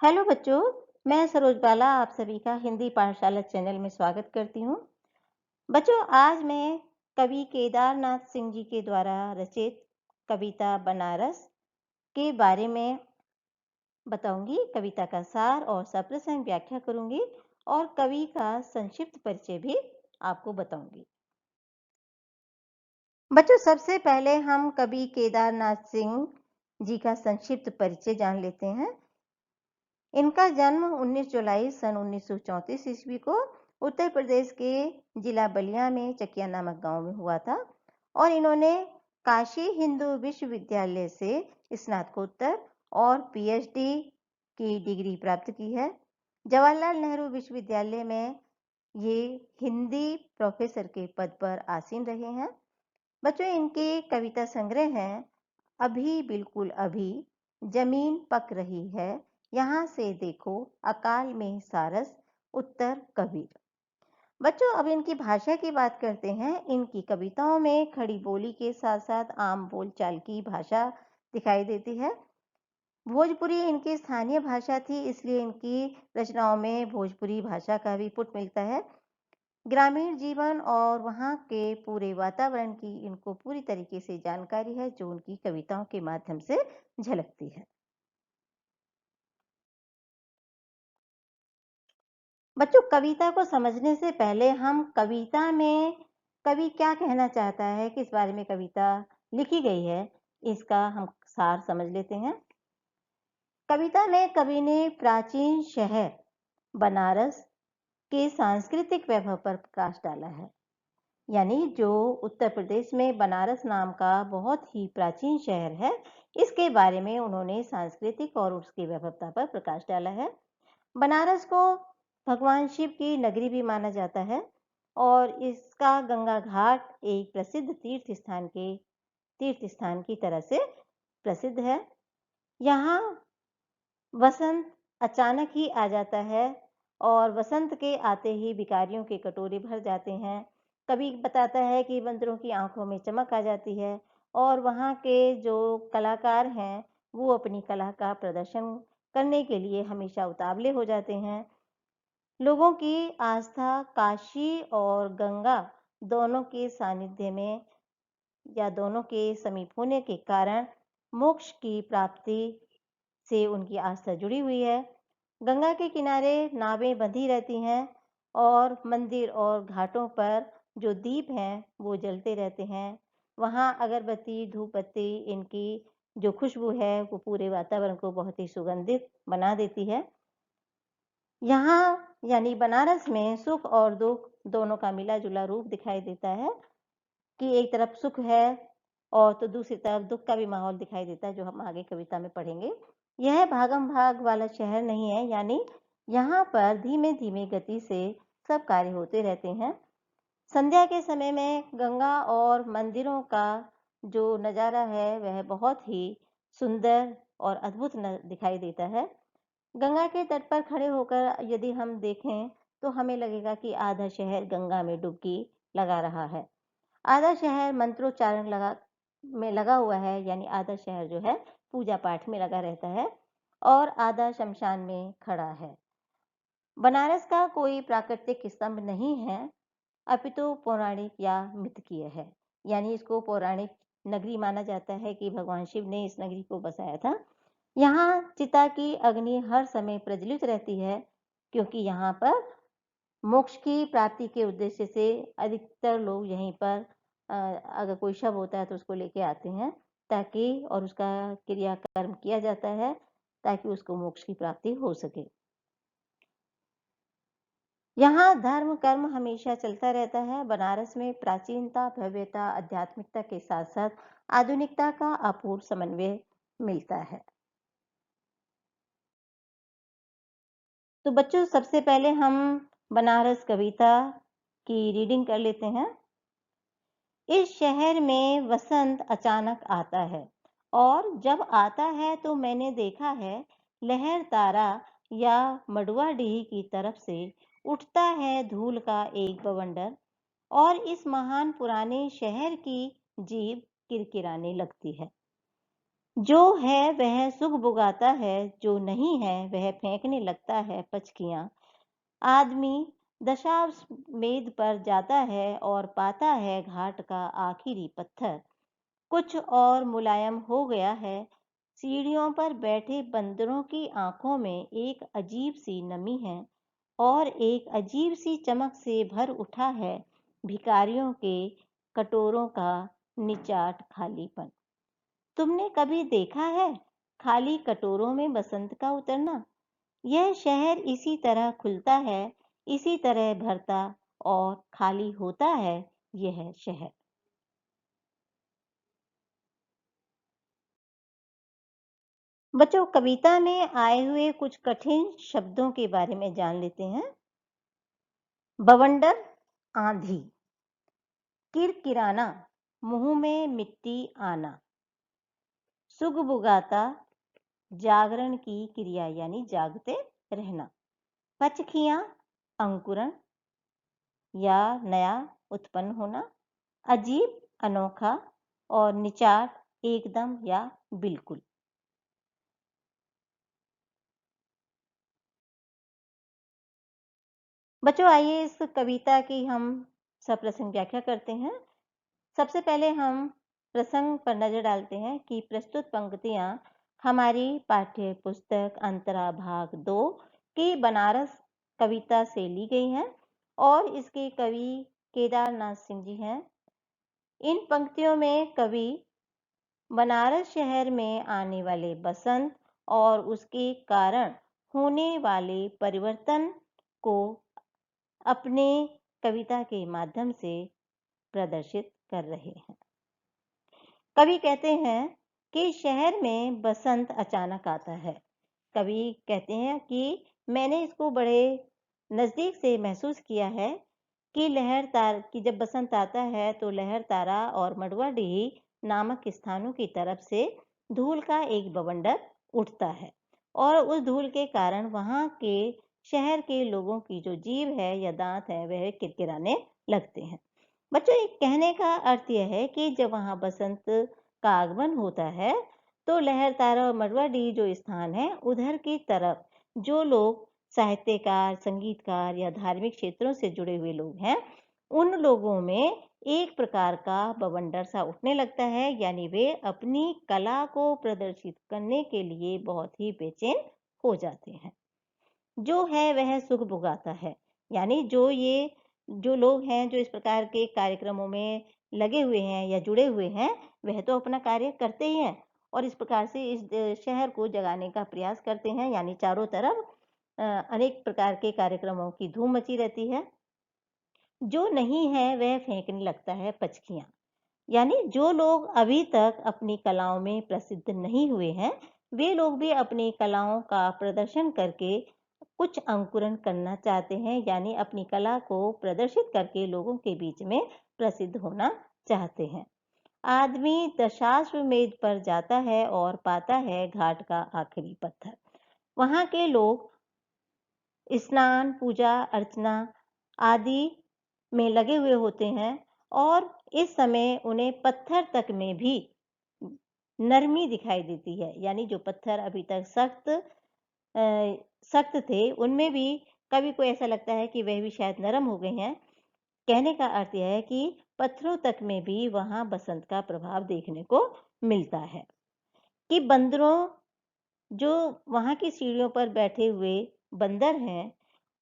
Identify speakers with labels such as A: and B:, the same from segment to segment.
A: Hello बच्चों, मैं सरोज बाला आप सभी का हिंदी पाठशाला चैनल में स्वागत करती हूँ। बच्चों, आज मैं कवि केदारनाथ सिंह जी के द्वारा रचित कविता बनारस के बारे में बताऊंगी। कविता का सार और सप्रसंग व्याख्या करूंगी और कवि का संक्षिप्त परिचय भी आपको बताऊंगी। बच्चों, सबसे पहले हम कवि केदारनाथ सिंह जी का संक्षिप्त परिचय जान लेते हैं। इनका जन्म 19 जुलाई सन 1934 ईस्वी को उत्तर प्रदेश के जिला बलिया में चकिया नामक गांव में हुआ था और इन्होंने काशी हिंदू विश्वविद्यालय से स्नातकोत्तर और पीएचडी की डिग्री प्राप्त की है। जवाहरलाल नेहरू विश्वविद्यालय में ये हिंदी प्रोफेसर के पद पर आसीन रहे हैं। बच्चों, इनके कविता संग्रह हैं अभी बिल्कुल अभी, जमीन पक रही है, यहाँ से देखो, अकाल में सारस, उत्तर कबीर। बच्चों, अब इनकी भाषा की बात करते हैं। इनकी कविताओं में खड़ी बोली के साथ साथ आम बोलचाल की भाषा दिखाई देती है। भोजपुरी इनकी स्थानीय भाषा थी, इसलिए इनकी रचनाओं में भोजपुरी भाषा का भी पुट मिलता है। ग्रामीण जीवन और वहाँ के पूरे वातावरण की इनको पूरी तरीके से जानकारी है, जो उनकी कविताओं के माध्यम से झलकती है। बच्चों, कविता को समझने से पहले हम कविता में कवि क्या कहना चाहता है, किस बारे में कविता लिखी गई है, इसका हम सार समझ लेते हैं। कविता में कवि ने प्राचीन शहर बनारस के सांस्कृतिक वैभव पर प्रकाश डाला है। यानी जो उत्तर प्रदेश में बनारस नाम का बहुत ही प्राचीन शहर है, इसके बारे में उन्होंने सांस्कृतिक और उसकी वैभवता पर प्रकाश डाला है। बनारस को भगवान शिव की नगरी भी माना जाता है और इसका गंगा घाट एक प्रसिद्ध तीर्थ स्थान की तरह से प्रसिद्ध है। यहाँ वसंत अचानक ही आ जाता है और वसंत के आते ही भिखारियों के कटोरे भर जाते हैं। कभी बताता है कि बंदरों की आंखों में चमक आ जाती है और वहाँ के जो कलाकार हैं वो अपनी कला का प्रदर्शन करने के लिए हमेशा उतावले हो जाते हैं। लोगों की आस्था काशी और गंगा दोनों के सानिध्य में या दोनों के समीप होने के कारण मोक्ष की प्राप्ति से उनकी आस्था जुड़ी हुई है। गंगा के किनारे नावें बंधी रहती हैं और मंदिर और घाटों पर जो दीप हैं वो जलते रहते हैं। वहाँ अगरबत्ती धूप बत्ती इनकी जो खुशबू है वो पूरे वातावरण को बहुत ही सुगंधित बना देती है। यहाँ यानी बनारस में सुख और दुख दोनों का मिला जुला रूप दिखाई देता है कि एक तरफ सुख है और तो दूसरी तरफ दुख का भी माहौल दिखाई देता है, जो हम आगे कविता में पढ़ेंगे। यह भागम भाग वाला शहर नहीं है, यानी यहाँ पर धीमे धीमे गति से सब कार्य होते रहते हैं। संध्या के समय में गंगा और मंदिरों का जो नज़ारा है वह बहुत ही सुंदर और अद्भुत दिखाई देता है। गंगा के तट पर खड़े होकर यदि हम देखें तो हमें लगेगा कि आधा शहर गंगा में डुबकी लगा रहा है, आधा शहर मंत्रोच्चारण लगा हुआ है, यानी आधा शहर जो है पूजा पाठ में लगा रहता है और आधा शमशान में खड़ा है। बनारस का कोई प्राकृतिक स्तंभ नहीं है, अपितु पौराणिक या मिथकीय है। यानी इसको पौराणिक नगरी माना जाता है कि भगवान शिव ने इस नगरी को बसाया था। यहाँ चिता की अग्नि हर समय प्रज्वलित रहती है, क्योंकि यहाँ पर मोक्ष की प्राप्ति के उद्देश्य से अधिकतर लोग यहीं पर अगर कोई शव होता है तो उसको लेके आते हैं, ताकि और उसका क्रियाकर्म किया जाता है ताकि उसको मोक्ष की प्राप्ति हो सके। यहाँ धर्म कर्म हमेशा चलता रहता है। बनारस में प्राचीनता भव्यता आध्यात्मिकता के साथ साथ आधुनिकता का अपूर्व समन्वय मिलता है। तो बच्चों, सबसे पहले हम बनारस कविता की रीडिंग कर लेते हैं। इस शहर में वसंत अचानक आता है और जब आता है तो मैंने देखा है लहर तारा या मडुआडीह की तरफ से उठता है धूल का एक बवंडर और इस महान पुराने शहर की जीभ किरकिराने लगती है। जो है वह सुख भुगाता है, जो नहीं है वह फेंकने लगता है पचकियाँ। आदमी दशाश्वमेध पर जाता है और पाता है घाट का आखिरी पत्थर। कुछ और मुलायम हो गया है। सीढ़ियों पर बैठे बंदरों की आंखों में एक अजीब सी नमी है और एक अजीब सी चमक से भर उठा है भिखारियों के कटोरों का निचाट खालीपन। तुमने कभी देखा है खाली कटोरों में बसंत का उतरना? यह शहर इसी तरह खुलता है, इसी तरह भरता और खाली होता है यह शहर। बच्चों, कविता में आए हुए कुछ कठिन शब्दों के बारे में जान लेते हैं। बवंडर, आंधी। किरकिराना, मुंह में मिट्टी आना। सुगबुगाता, जागरण की क्रिया यानी जागते रहना। पचखियां, अंकुरण या नया उत्पन्न होना। अजीब, अनोखा। और निचाट, एकदम या बिल्कुल। बच्चों, आइए इस कविता की हम सप्रसंग व्याख्या करते हैं। सबसे पहले हम प्रसंग पर नजर डालते हैं कि प्रस्तुत पंक्तियां हमारी पाठ्य पुस्तक अंतरा भाग 2 की बनारस कविता से ली गई हैं और इसके कवि केदारनाथ सिंह जी हैं। इन पंक्तियों में कवि बनारस शहर में आने वाले बसंत और उसके कारण होने वाले परिवर्तन को अपने कविता के माध्यम से प्रदर्शित कर रहे हैं। कवि कहते हैं कि शहर में बसंत अचानक आता है। कवि कहते हैं कि मैंने इसको बड़े नज़दीक से महसूस किया है कि जब बसंत आता है तो लहर तारा और मड़वाडीही नामक स्थानों की तरफ से धूल का एक बवंडर उठता है और उस धूल के कारण वहां के शहर के लोगों की जो जीभ है या दांत है वह किरकिराने लगते हैं। बच्चों, एक कहने का अर्थ यह है कि जब वहां बसंत का आगमन होता है तो लहर तारा और मड़वाडीह जो स्थान है उधर की तरफ जो लोग साहित्यकार, संगीतकार या धार्मिक क्षेत्रों से जुड़े हुए लोग हैं, उन लोगों में एक प्रकार का बवंडर सा उठने लगता है, यानी वे अपनी कला को प्रदर्शित करने के लिए बहुत ही बेचैन हो जाते हैं। जो है वह सुख भुगाता है, यानी जो लोग हैं जो इस प्रकार के कार्यक्रमों में लगे हुए हैं या जुड़े हुए हैं, वह तो अपना कार्य करते ही हैं और इस प्रकार से इस शहर को जगाने का प्रयास करते हैं, यानी चारों तरफ अनेक प्रकार के कार्यक्रमों की धूम मची रहती है। जो नहीं है वह फेंकने लगता है पचकियां, यानी जो लोग अभी तक अपनी कलाओं में प्रसिद्ध नहीं हुए हैं, वे लोग भी अपनी कलाओं का प्रदर्शन करके कुछ अंकुरण करना चाहते हैं, यानी अपनी कला को प्रदर्शित करके लोगों के बीच में प्रसिद्ध होना चाहते हैं। आदमी दशाश्वमेध पर जाता है और पाता है घाट का आखिरी पत्थर। वहां के लोग स्नान, पूजा अर्चना आदि में लगे हुए होते हैं और इस समय उन्हें पत्थर तक में भी नरमी दिखाई देती है, यानी जो पत्थर अभी तक सख्त थे उनमें भी कभी को ऐसा लगता है कि वह भी शायद नरम हो गए हैं। कहने का अर्थ यह है कि पत्थरों तक में भी वहां बसंत का प्रभाव देखने को मिलता है कि बंदरों जो वहां की सीढ़ियों पर बैठे हुए बंदर हैं,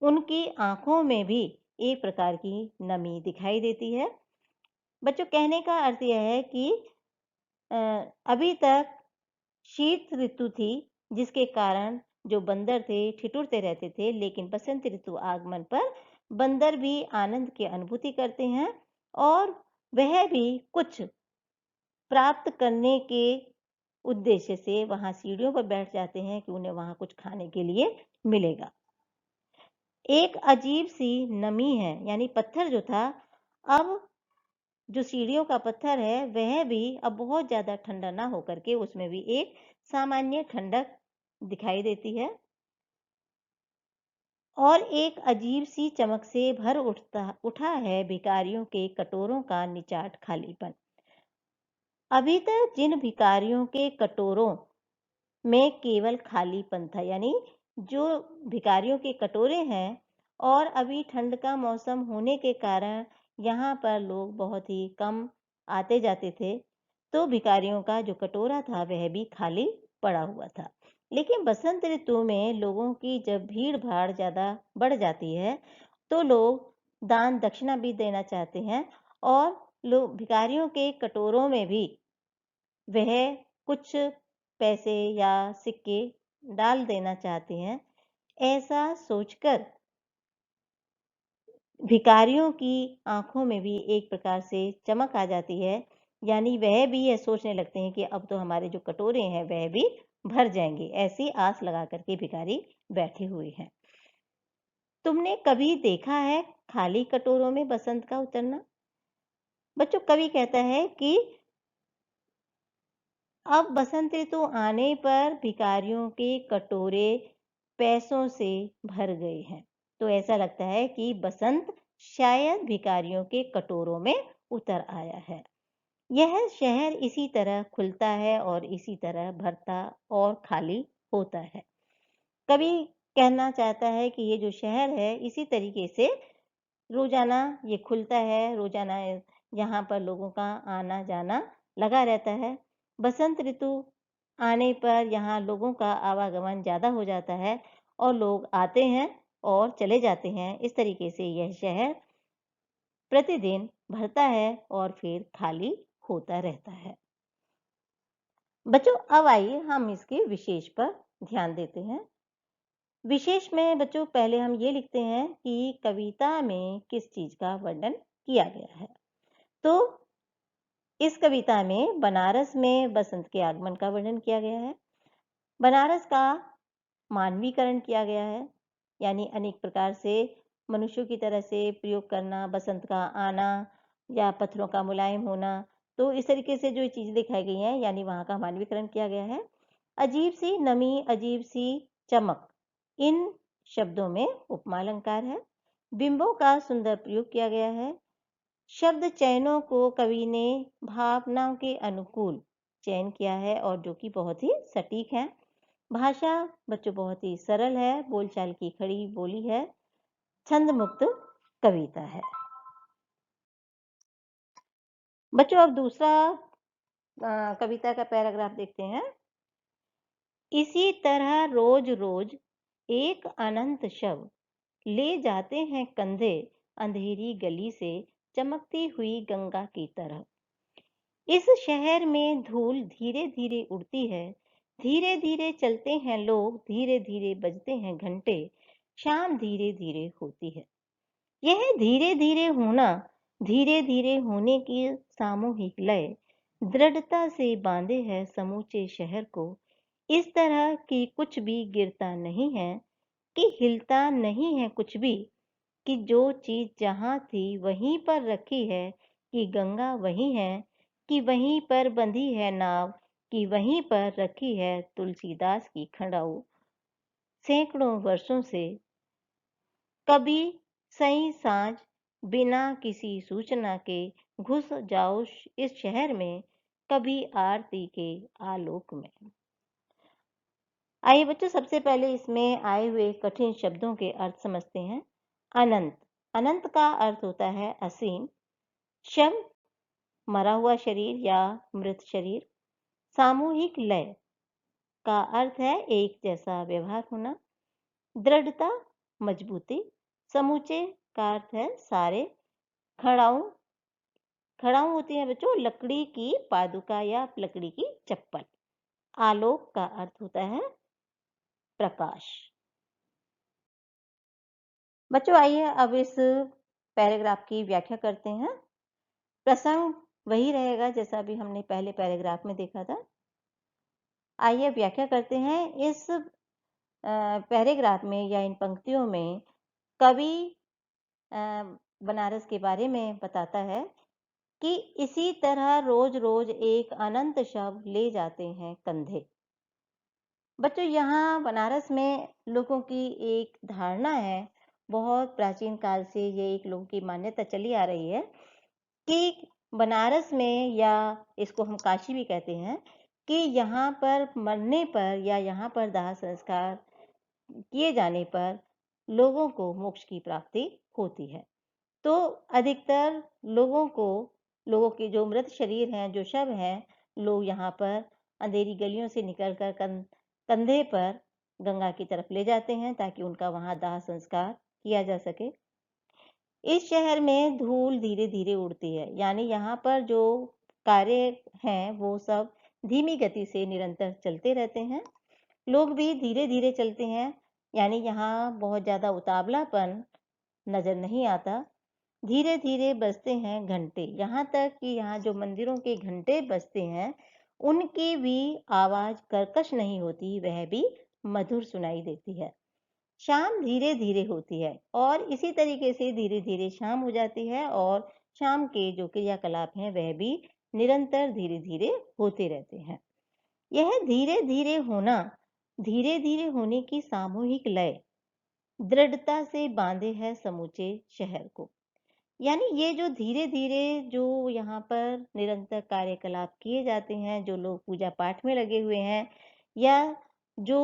A: उनकी आंखों में भी एक प्रकार की नमी दिखाई देती है। बच्चों, कहने का अर्थ यह है कि अभी तक शीत ऋतु थी जिसके कारण जो बंदर थे ठिठुरते रहते थे, लेकिन बसंत ऋतु आगमन पर बंदर भी आनंद की अनुभूति करते हैं और वह भी कुछ प्राप्त करने के उद्देश्य से वहां सीढ़ियों पर बैठ जाते हैं कि उन्हें वहां कुछ खाने के लिए मिलेगा। एक अजीब सी नमी है, यानी पत्थर जो था, अब जो सीढ़ियों का पत्थर है वह भी अब बहुत ज्यादा ठंडा ना होकर के उसमें भी एक सामान्य ठंडक दिखाई देती है और एक अजीब सी चमक से भर उठा है भिखारियों के कटोरों का निचाट खालीपन। अभी तक जिन भिखारियों के कटोरों में केवल खालीपन था, यानी जो भिखारियों के कटोरे हैं, और अभी ठंड का मौसम होने के कारण यहाँ पर लोग बहुत ही कम आते जाते थे, तो भिखारियों का जो कटोरा था वह भी खाली पड़ा हुआ था। लेकिन बसंत ऋतु में लोगों की जब भीड़ भाड़ ज़्यादा बढ़ जाती है, तो लोग दान दक्षिणा भी देना चाहते हैं, और लोग भिखारियों के कटोरों में भी वह कुछ पैसे या सिक्के डाल देना चाहते हैं। ऐसा सोचकर भिखारियों की आंखों में भी एक प्रकार से चमक आ जाती है, यानी वह भी यह सोचने लगते हैं कि अब तो हमारे जो कटोरे हैं वह भी भर जाएंगे। ऐसी आस लगा करके भिखारी बैठे हुए हैं। तुमने कभी देखा है खाली कटोरों में बसंत का उतरना? बच्चों, कवि कहता है कि अब बसंत ऋतु आने पर भिखारियों के कटोरे पैसों से भर गए हैं। तो ऐसा लगता है कि बसंत शायद भिखारियों के कटोरों में उतर आया है। यह शहर इसी तरह खुलता है और इसी तरह भरता और खाली होता है। कवि कहना चाहता है कि ये जो शहर है इसी तरीके से रोजाना ये खुलता है, रोजाना यहाँ पर लोगों का आना जाना लगा रहता है। बसंत ऋतु आने पर यहाँ लोगों का आवागमन ज़्यादा हो जाता है और लोग आते हैं और चले जाते हैं। इस तरीके से यह शहर प्रतिदिन भरता है और फिर खाली होता रहता है। बच्चों, अब आइए हम इसके विशेष पर ध्यान देते हैं। विशेष में बच्चों पहले हम ये लिखते हैं कि कविता में किस चीज का वर्णन किया गया है। तो इस कविता में बनारस में बसंत के आगमन का वर्णन किया गया है। बनारस का मानवीकरण किया गया है, यानी अनेक प्रकार से मनुष्यों की तरह से प्रयोग करना, बसंत का आना या पत्थरों का मुलायम होना। तो इस तरीके से जो चीज़ें दिखाई गई हैं, यानी वहाँ का मानवीकरण किया गया है। अजीब सी नमी, अजीब सी चमक, इन शब्दों में उपमा अलंकार है। बिंबों का सुंदर प्रयोग किया गया है। शब्द चयनों को कवि ने भावनाओं के अनुकूल चयन किया है और जो कि बहुत ही सटीक है। भाषा बच्चों बहुत ही सरल है, बोलचाल की खड़ी बोली है, छंद मुक्त कविता है। बच्चों, अब दूसरा कविता का पैराग्राफ देखते हैं। इसी तरह रोज रोज एक अनंत शव ले जाते हैं कंधे, अंधेरी गली से चमकती हुई गंगा की तरह। इस शहर में धूल धीरे धीरे उड़ती है, धीरे धीरे चलते हैं लोग, धीरे धीरे बजते हैं घंटे, शाम धीरे धीरे होती है। यह धीरे धीरे होना, धीरे धीरे होने की सामूहिक लय दृढ़ता से बांधे है समूचे शहर को, इस तरह कि कुछ भी गिरता नहीं है, कि हिलता नहीं है कुछ भी, कि जो चीज जहां थी वहीं पर रखी है, कि गंगा वहीं है, कि वहीं पर बंधी है नाव, कि वहीं पर रखी है तुलसीदास की खड़ाऊ। सैकड़ों वर्षों से कभी सही साँझ बिना किसी सूचना के घुस जाओ इस शहर में, कभी आरती के आलोक में। आइए बच्चों, सबसे पहले इसमें आए हुए कठिन शब्दों के अर्थ समझते हैं। अनंत, अनंत का अर्थ होता है असीम। शव, मरा हुआ शरीर या मृत शरीर। सामूहिक लय का अर्थ है एक जैसा व्यवहार होना। दृढ़ता, मजबूती। समूचे का अर्थ है सारे। खड़ाऊ, खड़ाऊ होती है बच्चों लकड़ी की पादुका या लकड़ी की चप्पल। आलोक का अर्थ होता है प्रकाश। बच्चों, आइए अब इस पैराग्राफ की व्याख्या करते हैं। प्रसंग वही रहेगा जैसा भी हमने पहले पैराग्राफ में देखा था। आइए व्याख्या करते हैं। इस पैराग्राफ में या इन पंक्तियों में कवि बनारस के बारे में बताता है कि इसी तरह रोज रोज एक अनंत शव ले जाते हैं कंधे। बच्चों, यहाँ बनारस में लोगों की एक धारणा है, बहुत प्राचीन काल से ये एक लोगों की मान्यता चली आ रही है कि बनारस में, या इसको हम काशी भी कहते हैं, कि यहाँ पर मरने पर या यहाँ पर दाह संस्कार किए जाने पर लोगों को मोक्ष की प्राप्ति होती है। तो अधिकतर लोगों के जो मृत शरीर हैं, जो शव हैं, लोग यहाँ पर अंधेरी गलियों से निकलकर कंधे पर गंगा की तरफ ले जाते हैं ताकि उनका वहाँ दाह संस्कार किया जा सके। इस शहर में धूल धीरे-धीरे उड़ती है, यानी यहाँ पर जो कार्य हैं वो सब धीमी गति से निरंतर चलते रहते हैं। लोग भी धीरे-धीरे चलते हैं, यानी यहाँ बहुत ज़्यादा उतावलापन नज़र नहीं आता। धीरे-धीरे बजते हैं घंटे, यहाँ तक कि यहाँ जो मंदिरों के घंटे बजते हैं, उनकी भी आवाज़ कर्कश नहीं होती, वह भी मधुर सुनाई देती है। शाम धीरे-धीरे होती है और इसी तरीके से धीरे-धीरे शाम हो जाती है और शाम के जो क्रियाकलाप हैं, वह भी निरंतर धीरे-धीरे होते रहते हैं। यह धीरे-धीरे होने की सामूहिक लय दृढ़ता से बांधे है समूचे शहर को। यानी ये जो धीरे-धीरे जो यहाँ पर निरंतर कार्यकलाप किए जाते हैं, जो लोग पूजा पाठ में लगे हुए हैं, या जो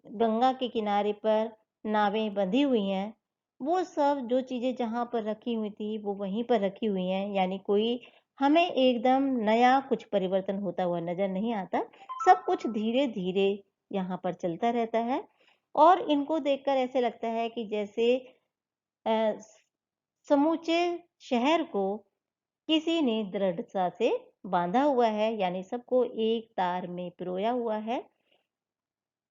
A: गंगा के किनारे पर नावें बंधी हुई हैं, वो सब जो चीज़ें जहाँ पर रखी हुई थी, वो वहीं पर रखी हुई हैं। यानी कोई हमें एकदम नया कुछ परिवर्तन होता हुआ नज़र नहीं आता। सब कुछ धीरे-धीरे यहाँ पर चलता रहता है और इनको देखकर ऐसे लगता है कि जैसे अ, समूचे शहर को किसी ने दृढ़ता से बांधा हुआ है, यानी सबको एक तार में पिरोया हुआ है।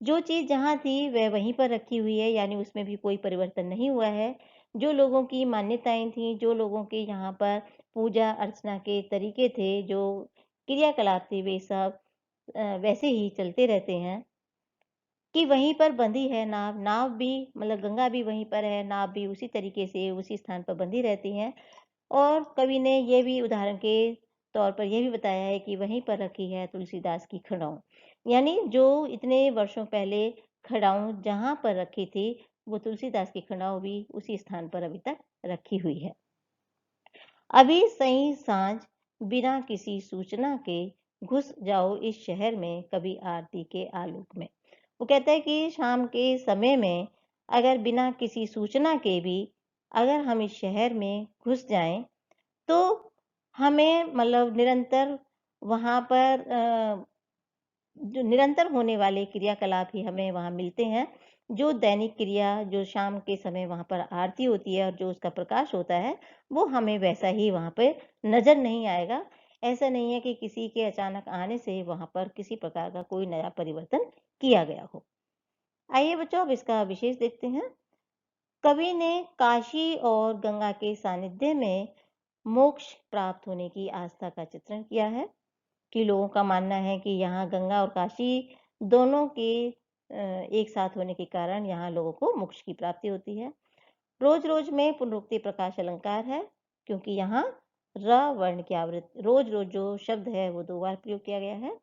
A: जो चीज़ जहाँ थी वह वहीं पर रखी हुई है, यानी उसमें भी कोई परिवर्तन नहीं हुआ है। जो लोगों की मान्यताएँ थीं, जो लोगों के यहाँ पर पूजा अर्चना के तरीके थे, जो क्रियाकलाप थे, वे सब वैसे ही चलते रहते हैं। कि वहीं पर बंधी है नाव, नाव भी मतलब गंगा भी वहीं पर है, नाव भी उसी तरीके से उसी स्थान पर बंधी रहती हैं। और कवि ने ये भी उदाहरण के तौर पर ये भी बताया है कि वहीं पर रखी है तुलसीदास की खड़ाऊँ। यानी जो इतने वर्षों पहले खड़ाऊँ जहाँ पर रखी थी, वो तुलसीदास की खड़ाऊँ भी उसी स्थान पर अभी तक रखी हुई है। अभी सई साँझ बिना किसी सूचना के घुस जाओ इस शहर में कभी आरती के आलोक में। वो कहता है कि शाम के समय में अगर बिना किसी सूचना के भी अगर हम इस शहर में घुस जाएँ, तो हमें मतलब निरंतर वहाँ पर जो निरंतर होने वाले क्रियाकलाप ही हमें वहाँ मिलते हैं। जो दैनिक क्रिया जो शाम के समय वहाँ पर आरती होती है और जो उसका प्रकाश होता है, वो हमें वैसा ही वहाँ पे नज़र नहीं आएगा। ऐसा नहीं है कि किसी के अचानक आने से वहाँ पर किसी प्रकार का कोई नया परिवर्तन किया गया हो। आइए बच्चों, अब इसका विशेष देखते हैं। कवि ने काशी और गंगा के सानिध्य में मोक्ष प्राप्त होने की आस्था का चित्रण किया है। कि लोगों का मानना है कि यहाँ गंगा और काशी दोनों के एक साथ होने के कारण यहाँ लोगों को मोक्ष की प्राप्ति होती है। रोज-रोज में पुनरुक्ति प्रकाश अलंकार है, क्योंकि यहाँ र वर्ण की आवृत्ति रोज-रोज जो शब्द है वो 2 बार प्रयोग किया गया है।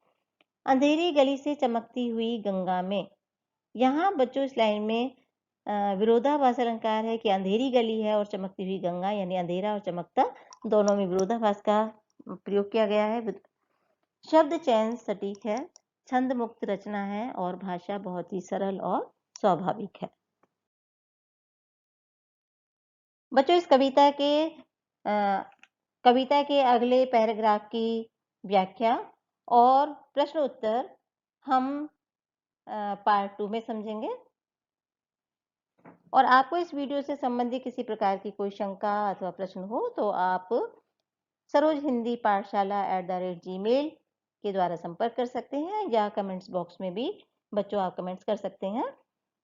A: अंधेरी गली से चमकती हुई गंगा में, यहाँ बच्चों इस लाइन में विरोधाभास अलंकार है कि अंधेरी गली है और चमकती हुई गंगा, यानी अंधेरा और चमकता दोनों में विरोधाभास का प्रयोग किया गया है। शब्द चयन सटीक है, छंद मुक्त रचना है और भाषा बहुत ही सरल और स्वाभाविक है। बच्चों इस कविता के अगले पैराग्राफ की व्याख्या और प्रश्न उत्तर हम पार्ट 2 में समझेंगे। और आपको इस वीडियो से संबंधित किसी प्रकार की कोई शंका अथवा प्रश्न हो तो आप सरोज हिंदी पाठशाला @gmail के द्वारा संपर्क कर सकते हैं, या कमेंट्स बॉक्स में भी बच्चों आप कमेंट्स कर सकते हैं।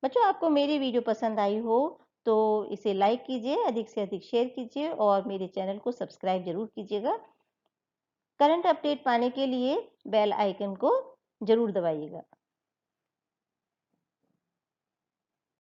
A: बच्चों आपको मेरी वीडियो पसंद आई हो तो इसे लाइक कीजिए, अधिक से अधिक शेयर कीजिए और मेरे चैनल को सब्सक्राइब जरूर कीजिएगा। करंट अपडेट पाने के लिए बेल आइकन को जरूर दबाइएगा।